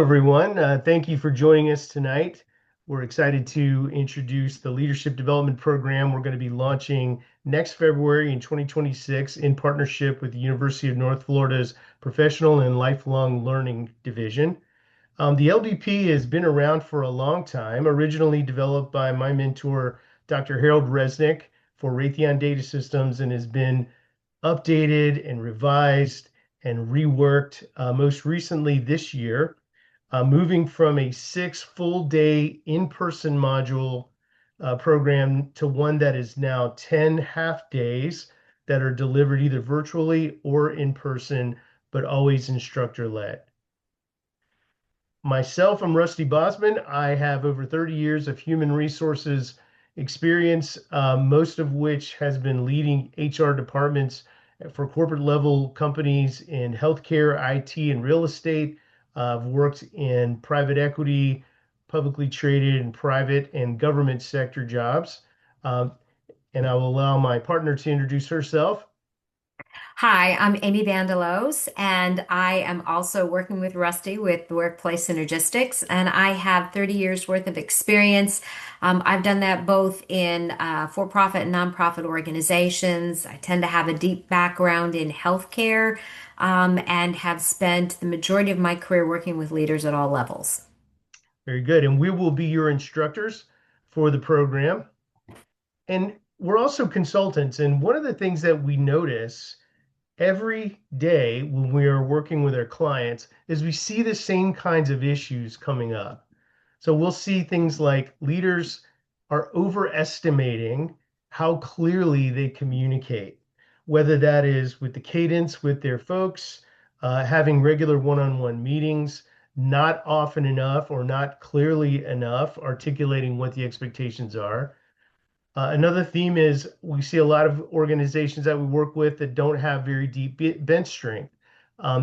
everyone. Thank you for joining us tonight. We're excited to introduce the Leadership Development Program we're going to be launching next February in 2026 in partnership with the University of North Florida's Professional and Lifelong Learning Division. The LDP has been around for a long time, originally developed by my mentor, Dr. Harold Resnick, for Raytheon Data Systems, and has been updated and revised and reworked most recently this year, moving from a 6 full-day in-person module program to one that is now 10 half-days that are delivered either virtually or in person, but always instructor-led. Myself, I'm Rusty Bosman. I have over 30 years of human resources experience, most of which has been leading HR departments for corporate level companies in healthcare, IT, and real estate. I've worked in private equity, publicly traded, and private and government sector jobs. Um, and I will allow my partner to introduce herself. Hi, I'm Amy Vandelos, and I am also working with Rusty with the workplace Synergistics, and I have 30 years worth of experience. I've done that both in for-profit and nonprofit organizations. I tend to have a deep background in healthcare, and have spent the majority of my career working with leaders at all levels. Very good. And we will be your instructors for the program. And we're also consultants. And one of the things that we notice every day when we are working with our clients is we see the same kinds of issues coming up. So we'll see things like leaders are overestimating how clearly they communicate, whether that is with the cadence with their folks, having regular one-on-one meetings, not often enough or not clearly enough articulating what the expectations are. Another theme is we see a lot of organizations that we work with that don't have very deep bench strength.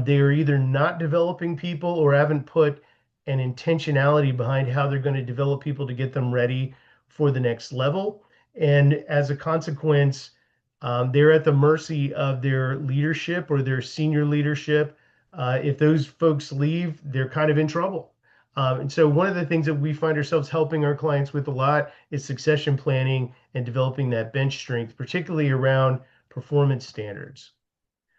They are either not developing people or haven't put an intentionality behind how they're going to develop people to get them ready for the next level. And as a consequence, they're at the mercy of their leadership or their senior leadership. If those folks leave, they're kind of in trouble. And so one of the things that we find ourselves helping our clients with a lot is succession planning and developing that bench strength, particularly around performance standards.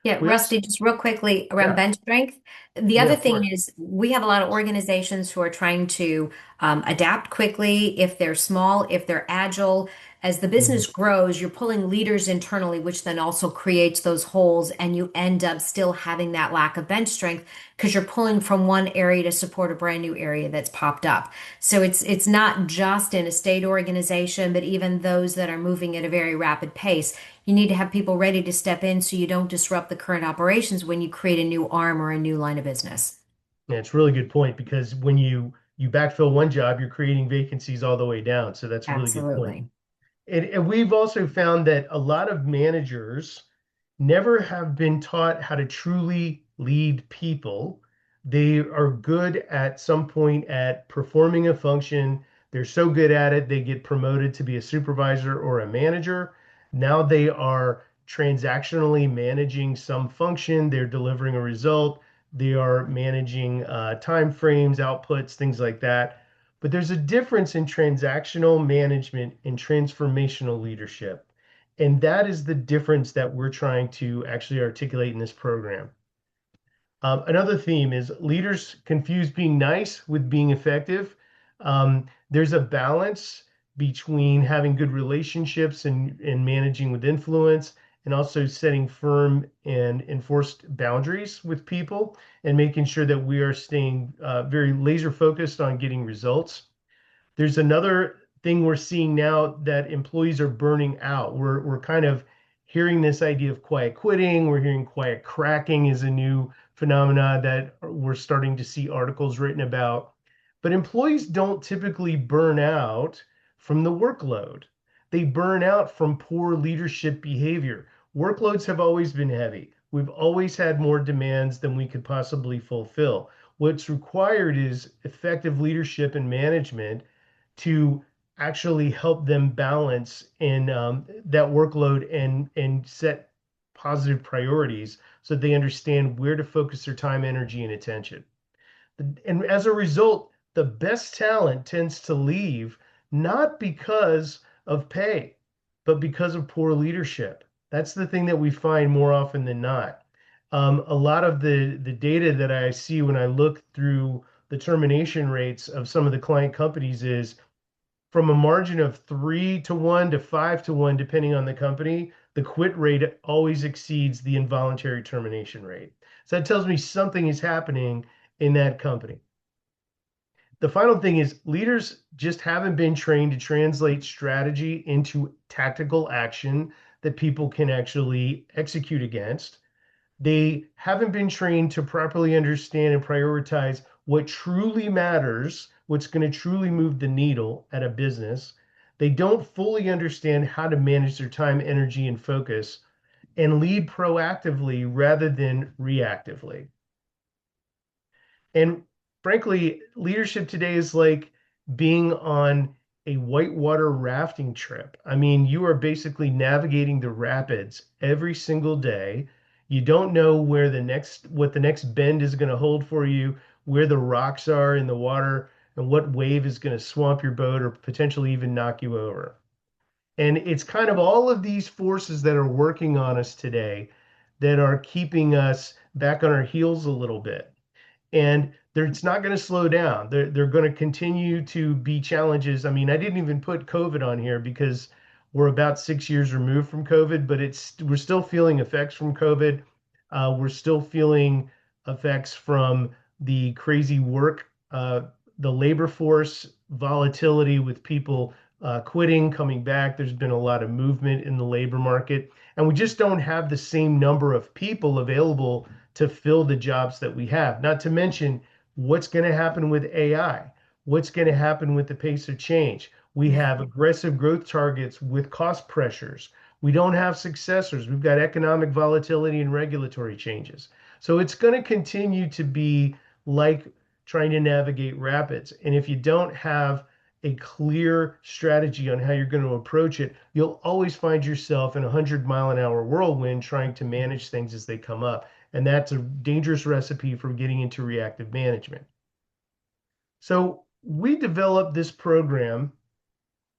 Yeah, We also, Rusty, just real quickly around yeah, bench strength. The yeah, other of thing course. is we have a lot of organizations who are trying to adapt quickly if they're small, if they're agile. As the Mhm. business grows, you're pulling leaders internally, which then also creates those holes, and you end up still having that lack of bench strength because you're pulling from one area to support a brand new area that's popped up. So it's not just in a state organization, but even those that are moving at a very rapid pace. You need to have people ready to step in so you don't disrupt the current operations when you create a new arm or a new line of business. Yeah, it's a really good point because when you backfill one job, you're creating vacancies all the way down. So that's a really good point. Absolutely. And we've also found that a lot of managers never have been taught how to truly lead people. They are good at some point at performing a function. They're so good at it, they get promoted to be a supervisor or a manager. Now they are transactionally managing some function. They're delivering a result. They are managing time frames, outputs, things like that. But there's a difference in transactional management and transformational leadership. And that is the difference that we're trying to actually articulate in this program. Another theme is leaders confuse being nice with being effective. There's a balance between having good relationships and managing with influence, and also setting firm and enforced boundaries with people and making sure that we are staying very laser focused on getting results. There's another thing we're seeing now that employees are burning out. We're kind of hearing this idea of quiet quitting. We're hearing quiet cracking is a new phenomena that we're starting to see articles written about. But employees don't typically burn out from the workload. They burn out from poor leadership behavior. Workloads have always been heavy. We've always had more demands than we could possibly fulfill. What's required is effective leadership and management to actually help them balance in that workload and set positive priorities so they understand where to focus their time, energy, and attention. And as a result, the best talent tends to leave not because of pay, but because of poor leadership. That's the thing that we find more often than not. A lot of the data that I see when I look through the termination rates of some of the client companies is from a margin of 3 to 1 to 5 to 1, depending on the company, the quit rate always exceeds the involuntary termination rate. So that tells me something is happening in that company. The final thing is leaders just haven't been trained to translate strategy into tactical action that people can actually execute against. They haven't been trained to properly understand and prioritize what truly matters, what's going to truly move the needle at a business. They don't fully understand how to manage their time, energy, and focus and lead proactively rather than reactively. And frankly, leadership today is like being on a whitewater rafting trip. I mean, you are basically navigating the rapids every single day. You don't know what the next bend is going to hold for you, where the rocks are in the water, and what wave is going to swamp your boat or potentially even knock you over. And it's kind of all of these forces that are working on us today that are keeping us back on our heels a little bit, and it's not going to slow down. They're going to continue to be challenges. I mean, I didn't even put COVID on here because we're about 6 years removed from COVID, but we're still feeling effects from COVID. We're still feeling effects from the crazy work, the labor force volatility with people quitting, coming back. There's been a lot of movement in the labor market, and we just don't have the same number of people available to fill the jobs that we have. Not to mention what's going to happen with AI, what's going to happen with the pace of change. We Yeah. have aggressive growth targets with cost pressures. We don't have successors. We've got economic volatility and regulatory changes. So it's going to continue to be like trying to navigate rapids. And if you don't have a clear strategy on how you're going to approach it, you'll always find yourself in a 100-mile-an-hour whirlwind trying to manage things as they come up. And that's a dangerous recipe for getting into reactive management. So we developed this program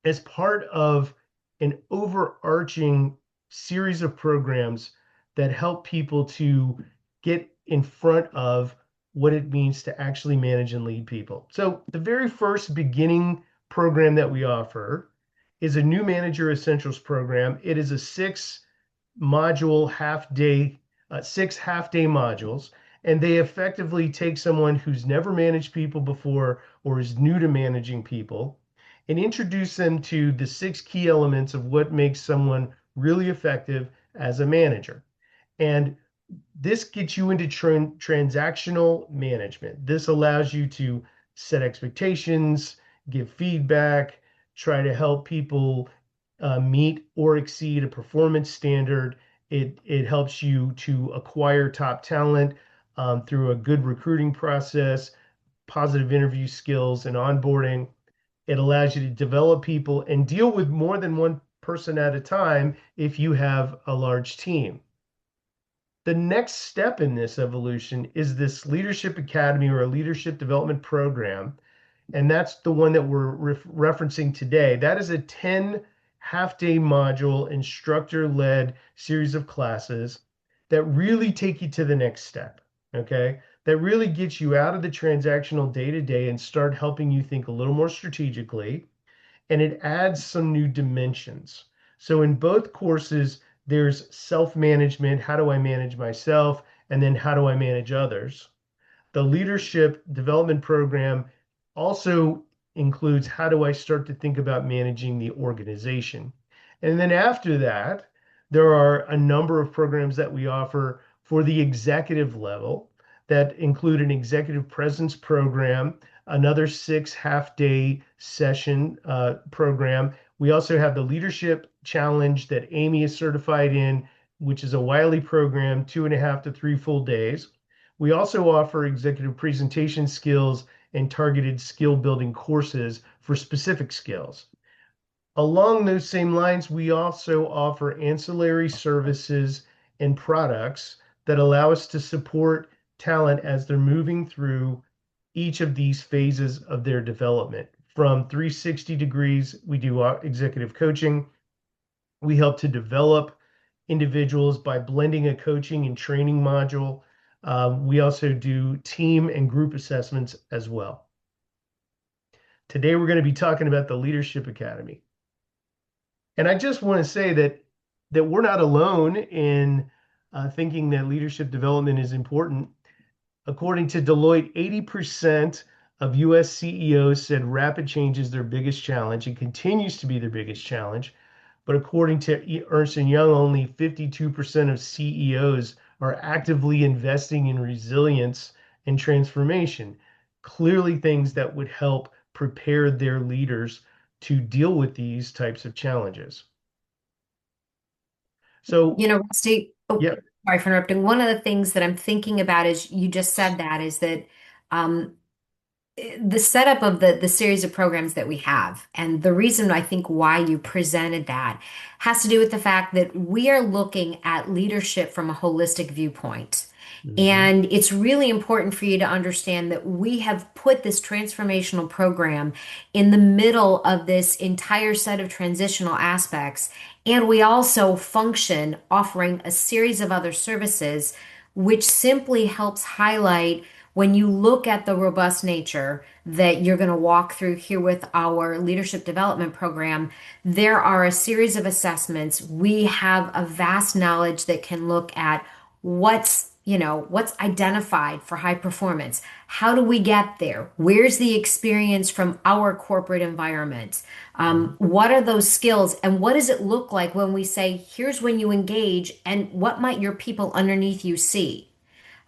as part of an overarching series of programs that help people to get in front of what it means to actually manage and lead people. So the very first beginning program that we offer is a new manager essentials program. It is a module half day, 6 half-day modules, and they effectively take someone who's never managed people before or is new to managing people and introduce them to the 6 key elements of what makes someone really effective as a manager. And this gets you into transactional management. This allows you to set expectations, give feedback, try to help people meet or exceed a performance standard. It helps you to acquire top talent through a good recruiting process, positive interview skills, and onboarding. It allows you to develop people and deal with more than one person at a time if you have a large team. The next step in this evolution is this leadership academy or a leadership development program. And that's the one that we're referencing today. That is a 10 half-day module instructor-led series of classes that really take you to the next step. Okay. That really gets you out of the transactional day-to-day and start helping you think a little more strategically, and it adds some new dimensions. So in both courses, there's self-management. How do I manage myself? And then how do I manage others? The leadership development program also includes how do I start to think about managing the organization? And then after that, there are a number of programs that we offer for the executive level that include an executive presence program, another 6 half-day session program. We also have the leadership challenge that Amy is certified in, which is a Wiley program, 2.5 to 3 full days. We also offer executive presentation skills and targeted skill building courses for specific skills. Along those same lines, we also offer ancillary services and products that allow us to support talent as they're moving through each of these phases of their development. From 360 degrees, we do executive coaching. We help to develop individuals by blending a coaching and training module. We also do team and group assessments as well. Today, we're going to be talking about the Leadership Academy. And I just want to say that we're not alone in thinking that leadership development is important. According to Deloitte, 80% of US CEOs said rapid change is their biggest challenge and continues to be their biggest challenge. But according to Ernst & Young, only 52% of CEOs are actively investing in resilience and transformation. Clearly, things that would help prepare their leaders to deal with these types of challenges. So, Rusty, yeah. sorry for interrupting. One of the things that I'm thinking about is you just said that is that um, the setup of the series of programs that we have, and the reason I think why you presented that has to do with the fact that we are looking at leadership from a holistic viewpoint. Mhm. And it's really important for you to understand that we have put this transformational program in the middle of this entire set of transitional aspects. And we also function offering a series of other services, which simply helps highlight when you look at the robust nature that you're going to walk through here with our leadership development program, there are a series of assessments. We have a vast knowledge that can look at what's identified for high performance. How do we get there? Where's the experience from our corporate environment? Mhm. What are those skills? And what does it look like when we say, here's when you engage, and what might your people underneath you see?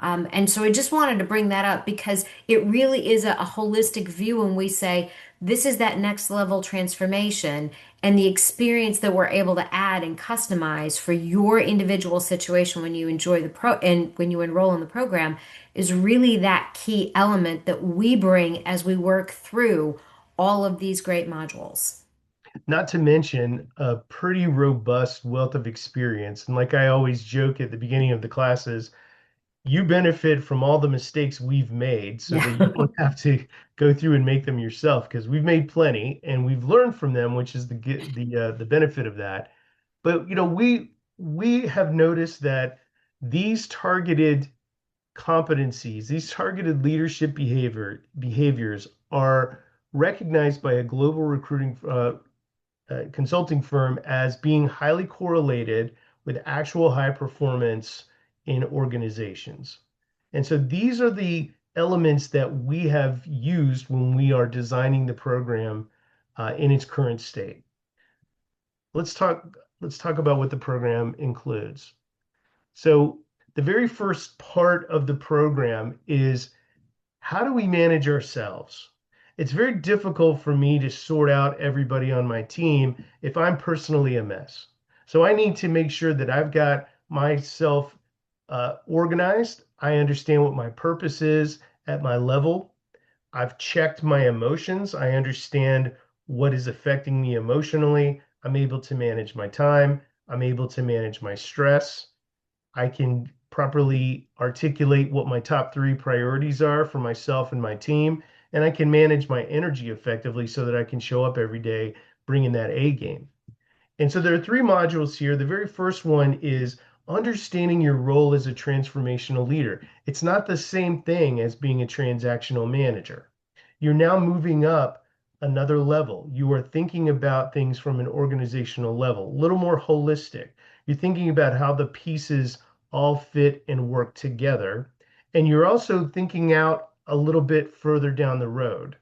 And so I just wanted to bring that up because it really is a holistic view when we say this is that next level transformation and the experience that we're able to add and customize for your individual situation when you enjoy the pro and when you enroll in the program is really that key element that we bring as we work through all of these great modules. Not to mention a pretty robust wealth of experience. And like I always joke at the beginning of the classes, you benefit from all the mistakes we've made so that Yeah. you don't have to go through and make them yourself because we've made plenty and we've learned from them, which is the benefit of that. But we have noticed that these targeted competencies, these targeted leadership behaviors are recognized by a global recruiting consulting firm as being highly correlated with actual high performance in organizations. And so these are the elements that we have used when we are designing the program in its current state. Let's talk let's talk about what the program includes. So the very first part of the program is how do we manage ourselves? It's very difficult for me to sort out everybody on my team if I'm personally a mess. So I need to make sure that I've got myself organized. I understand what my purpose is at my level. I've checked my emotions. I understand what is affecting me emotionally. I'm able to manage my time. I'm able to manage my stress. I can properly articulate what my top three priorities are for myself and my team, and I can manage my energy effectively so that I can show up every day bringing that A game. And so there are three modules here. The very first one is understanding your role as a transformational leader. It's not the same thing as being a transactional manager. You're now moving up another level. You are thinking about things from an organizational level, a little more holistic. You're thinking about how the pieces all fit and work together. And you're also thinking out a little bit further down the road.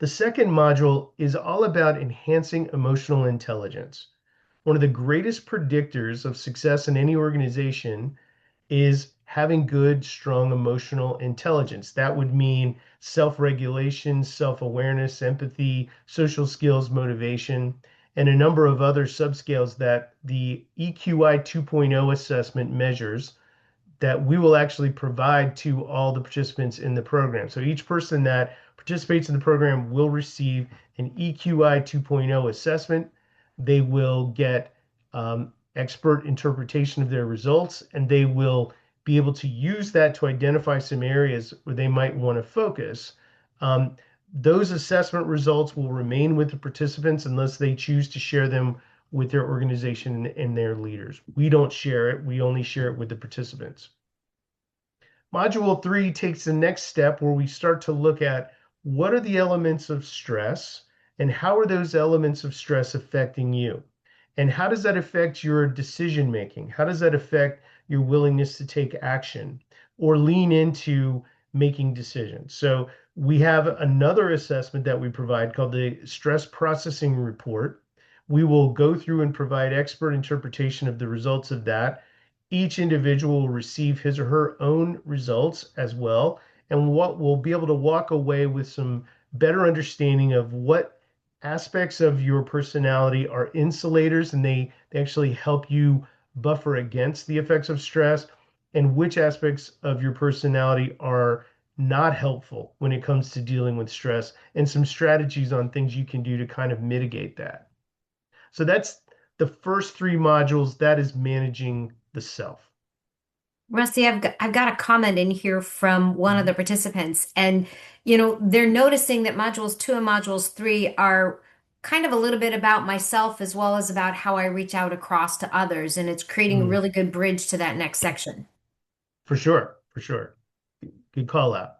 The second module is all about enhancing emotional intelligence. One of the greatest predictors of success in any organization is having good, strong emotional intelligence. That would mean self-regulation, self-awareness, empathy, social skills, motivation, and a number of other subscales that the EQI 2.0 assessment measures that we will actually provide to all the participants in the program. So each person that participates in the program will receive an EQI 2.0 assessment. They will get expert interpretation of their results, and they will be able to use that to identify some areas where they might want to focus. Um, those assessment results will remain with the participants unless they choose to share them with their organization and their leaders. We don't share it, we only share it with the participants. Module 3 takes the next step where we start to look at what are the elements of stress and how are those elements of stress affecting you? And how does that affect your decision making? How does that affect your willingness to take action or lean into making decisions? So we have another assessment that we provide called the Stress Processing Report. We will go through and provide expert interpretation of the results of that. Each individual will receive his or her own results as well, and what we'll be able to walk away with some better understanding of what aspects of your personality are insulators and they actually help you buffer against the effects of stress, and which aspects of your personality are not helpful when it comes to dealing with stress, and some strategies on things you can do to kind of mitigate that. So that's the first three modules. That is managing the self. Rusty, I've got a comment in here from one of Mhm. the participants, and they're noticing that modules 2 and modules 3 are kind of a little bit about myself as well as about how I reach out across to others, and it's creating a Mm, really good bridge to that next section. for sure, for sure. Good call out.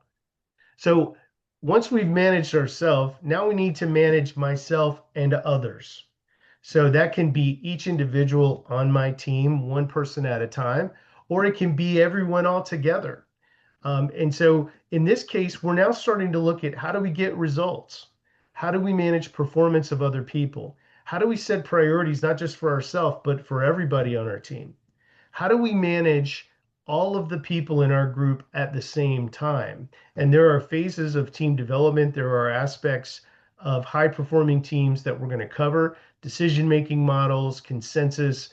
So once we've managed ourselves, now we need to manage myself and others. So that can be each individual on my team, one person at a time, or it can be everyone all together. And so in this case, we're now starting to look at how do we get results? How do we manage performance of other people? How do we set priorities, not just for ourselves, but for everybody on our team? How do we manage all of the people in our group at the same time? And there are phases of team development. There are aspects of high performing teams that we're going to cover, decision making models, consensus,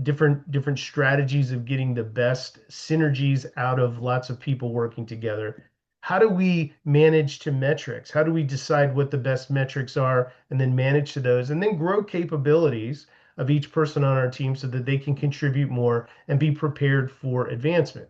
different strategies of getting the best synergies out of lots of people working together. How do we manage to metrics? How do we decide what the best metrics are and then manage to those and then grow capabilities of each person on our team so that they can contribute more and be prepared for advancement?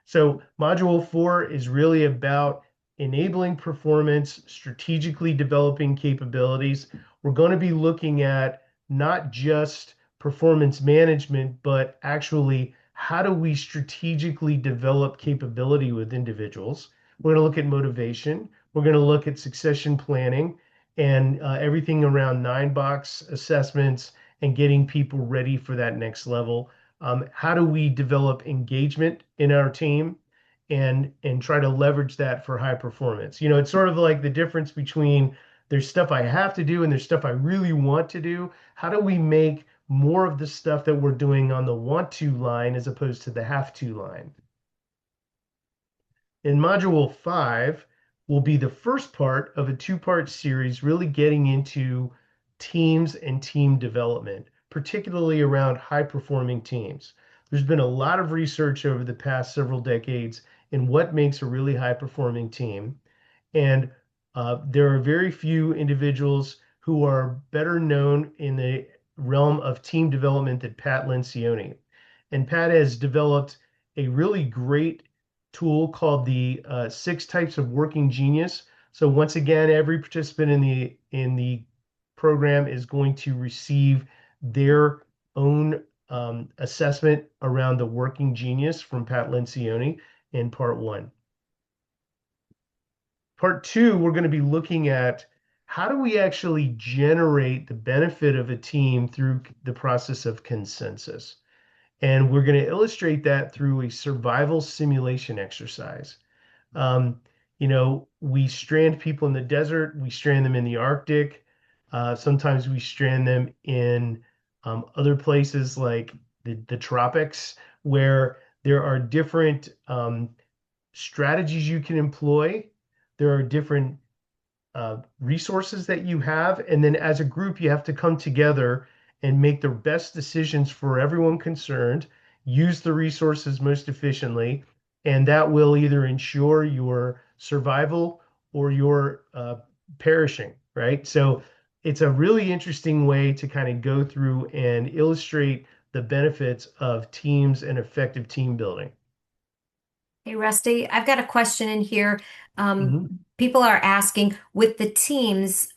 So module 4 is really about enabling performance, strategically developing capabilities. We're going to be looking at not just performance management, but actually how do we strategically develop capability with individuals. We're going to look at motivation. We're going to look at succession planning and everything around 9-box assessments and getting people ready for that next level. How do we develop engagement in our team and try to leverage that for high performance? It's sort of like the difference between there's stuff I have to do and there's stuff I really want to do. How do we make more of the stuff that we're doing on the want to line as opposed to the have to line? In module 5 will be the first part of a two-part series, really getting into teams and team development, particularly around high-performing teams. There's been a lot of research over the past several decades in what makes a really high-performing team. And there are very few individuals who are better known in the realm of team development than Pat Lencioni. And Pat has developed a really great tool called the 6 types of working genius. So once again, every participant in the program is going to receive their own assessment around the working genius from Pat Lencioni in part 1. Part 2, we're going to be looking at how do we actually generate the benefit of a team through the process of consensus. And we're going to illustrate that through a survival simulation exercise. Um, we strand people in the desert, we strand them in the Arctic. Sometimes we strand them in other places like the tropics, where there are different strategies you can employ. There are different resources that you have. And then as a group, you have to come together and make the best decisions for everyone concerned, use the resources most efficiently, and that will either ensure your survival or your perishing, right? So it's a really interesting way to kind of go through and illustrate the benefits of teams and effective team building. Hey, Rusty, I've got a question in here. Um, Mhm. People are asking with the teams,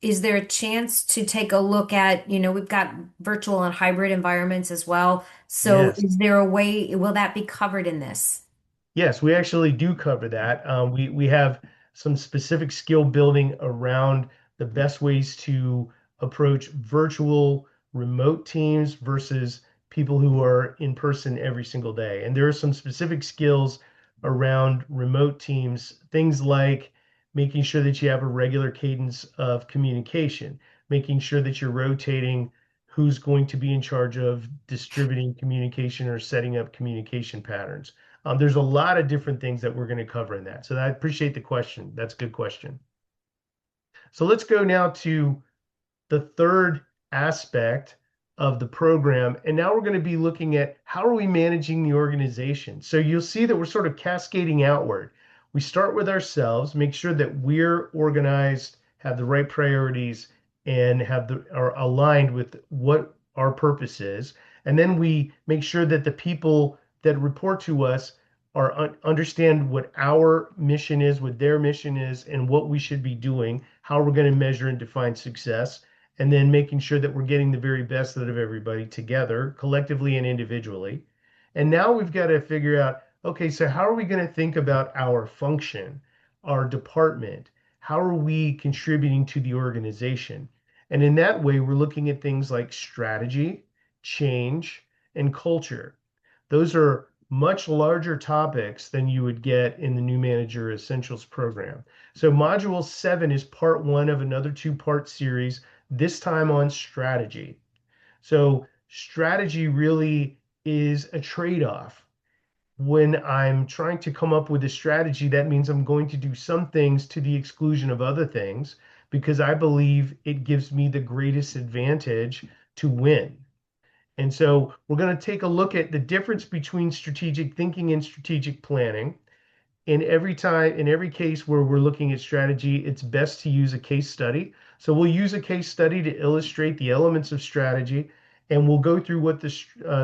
is there a chance to take a look at, we've got virtual and hybrid environments as well. So Yes. is there a way, will that be covered in this? Yes, we actually do cover that. We have some specific skill building around the best ways to approach virtual remote teams versus people who are in person every single day. And there are some specific skills around remote teams, things like making sure that you have a regular cadence of communication, making sure that you're rotating who's going to be in charge of distributing communication or setting up communication patterns. There's a lot of different things that we're going to cover in that. So I appreciate the question. That's a good question. So let's go now to the third aspect of the program. And now we're going to be looking at how are we managing the organization. So you'll see that we're sort of cascading outward. We start with ourselves, make sure that we're organized, have the right priorities, and are aligned with what our purpose is. And then we make sure that the people that report to us understand what our mission is, what their mission is, and what we should be doing, how we're going to measure and define success, and then making sure that we're getting the very best out of everybody together, collectively and individually. And now we've got to figure out, okay, so how are we going to think about our function, our department? How are we contributing to the organization? And in that way, we're looking at things like strategy, change, and culture. Those are much larger topics than you would get in the New Manager Essentials program. So, Module 7 is part one of another two-part series, this time on strategy. So, strategy really is a trade-off. When I'm trying to come up with a strategy, that means I'm going to do some things to the exclusion of other things because I believe it gives me the greatest advantage to win. And so we're going to take a look at the difference between strategic thinking and strategic planning. In every case where we're looking at strategy, it's best to use a case study. So we'll use a case study to illustrate the elements of strategy, and we'll go through what the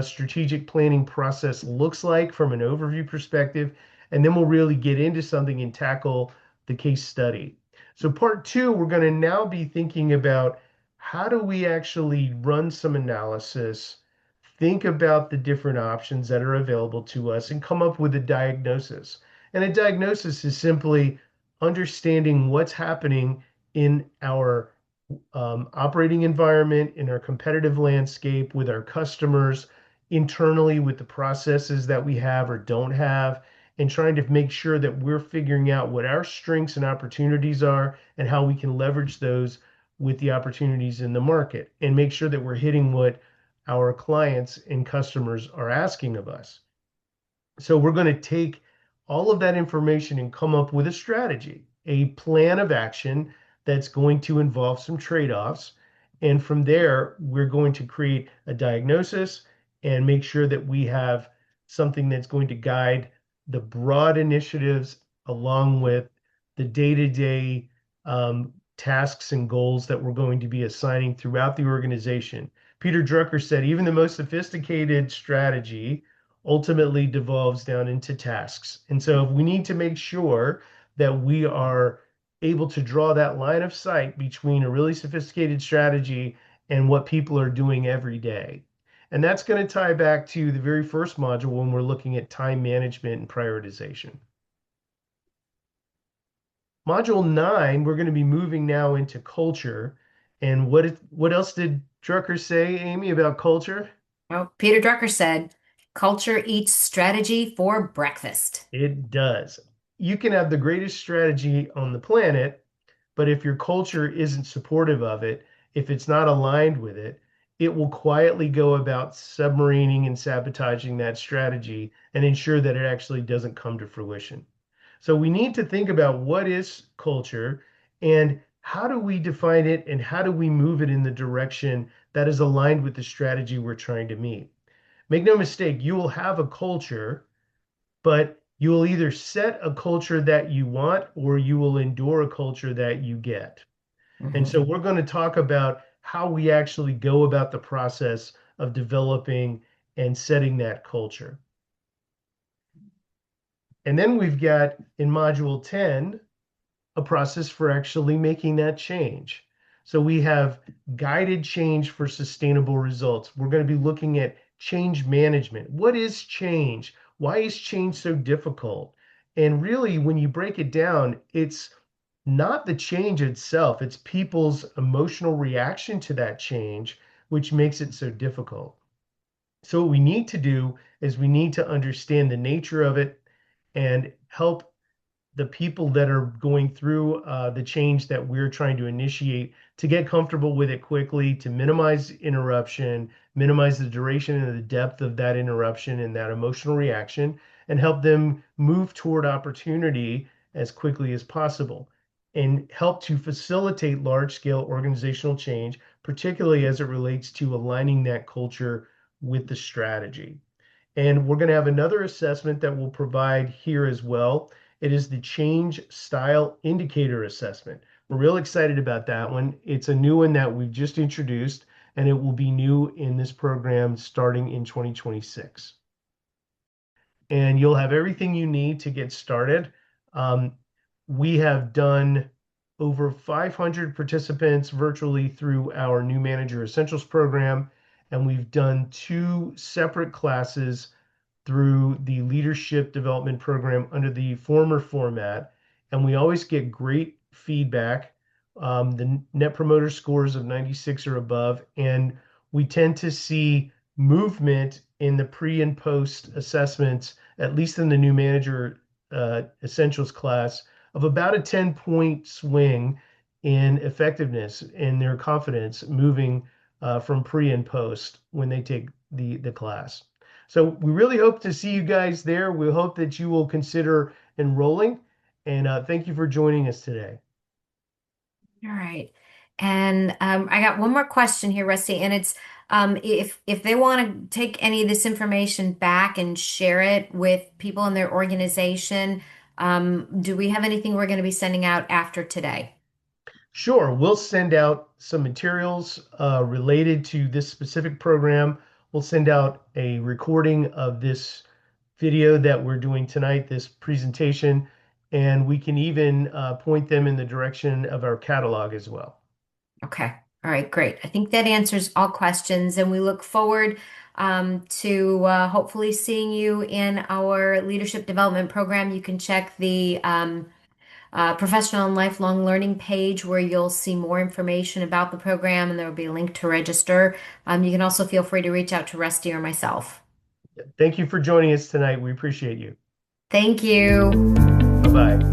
strategic planning process looks like from an overview perspective, and then we'll really get into something and tackle the case study. So part two, we're going to now be thinking about how do we actually run some analysis, think about the different options that are available to us, and come up with a diagnosis. And a diagnosis is simply understanding what's happening in our operating environment, in our competitive landscape, with our customers, internally with the processes that we have or don't have, and trying to make sure that we're figuring out what our strengths and opportunities are and how we can leverage those with the opportunities in the market and make sure that we're hitting what our clients and customers are asking of us. So we're going to take all of that information and come up with a strategy, a plan of action that's going to involve some trade-offs. And from there, we're going to create a diagnosis and make sure that we have something that's going to guide the broad initiatives along with the day-to-day tasks and goals that we're going to be assigning throughout the organization. Peter Drucker said, even the most sophisticated strategy ultimately devolves down into tasks. And so we need to make sure that we are able to draw that line of sight between a really sophisticated strategy and what people are doing every day. And that's going to tie back to the very first module when we're looking at time management and prioritization. Module 9, we're going to be moving now into culture. And what else did Drucker say, Amy, about culture? Well, Peter Drucker said, culture eats strategy for breakfast. It does. You can have the greatest strategy on the planet, but if your culture isn't supportive of it, if it's not aligned with it, it will quietly go about submarining and sabotaging that strategy and ensure that it actually doesn't come to fruition. So we need to think about what is culture and how do we define it and how do we move it in the direction that is aligned with the strategy we're trying to meet. Make no mistake, you will have a culture, but you will either set a culture that you want or you will endure a culture that you get. And Mhm. so we're going to talk about how we actually go about the process of developing and setting that culture. And then we've got in module 10 a process for actually making that change. So we have guided change for sustainable results. We're going to be looking at change management. What is change? Why is change so difficult? And really, when you break it down, it's not the change itself, it's people's emotional reaction to that change, which makes it so difficult. So, what we need to do is we need to understand the nature of it and help the people that are going through the change that we're trying to initiate to get comfortable with it quickly, to minimize interruption, minimize the duration and the depth of that interruption and that emotional reaction, and help them move toward opportunity as quickly as possible, and help to facilitate large scale organizational change, particularly as it relates to aligning that culture with the strategy. And we're going to have another assessment that we'll provide here as well. It is the change style indicator assessment. We're real excited about that one. It's a new one that we've just introduced, and it will be new in this program starting in 2026. And you'll have everything you need to get started. Um, we have done over 500 participants virtually through our new Manager Essentials program, and we've done two separate classes through the leadership development program under the former format, and we always get great feedback. The net promoter scores of 96 or above, and we tend to see movement in the pre and post assessments, at least in the new manager essentials class, of about a 10-point swing in effectiveness and their confidence moving from pre and post when they take the class. So we really hope to see you guys there. We hope that you will consider enrolling. And thank you for joining us today. All right. And I got one more question here, Rusty, and it's if they want to take any of this information back and share it with people in their organization, do we have anything we're going to be sending out after today? Sure, we'll send out some materials related to this specific program. We'll send out a recording of this video that we're doing tonight, this presentation, and we can even point them in the direction of our catalog as well. Okay. All right, great. I think that answers all questions, and we look forward to hopefully seeing you in our leadership development program. You can check the professional and lifelong learning page where you'll see more information about the program, and there will be a link to register. You can also feel free to reach out to Rusty or myself. Thank you for joining us tonight. We appreciate you. Thank you. Bye bye.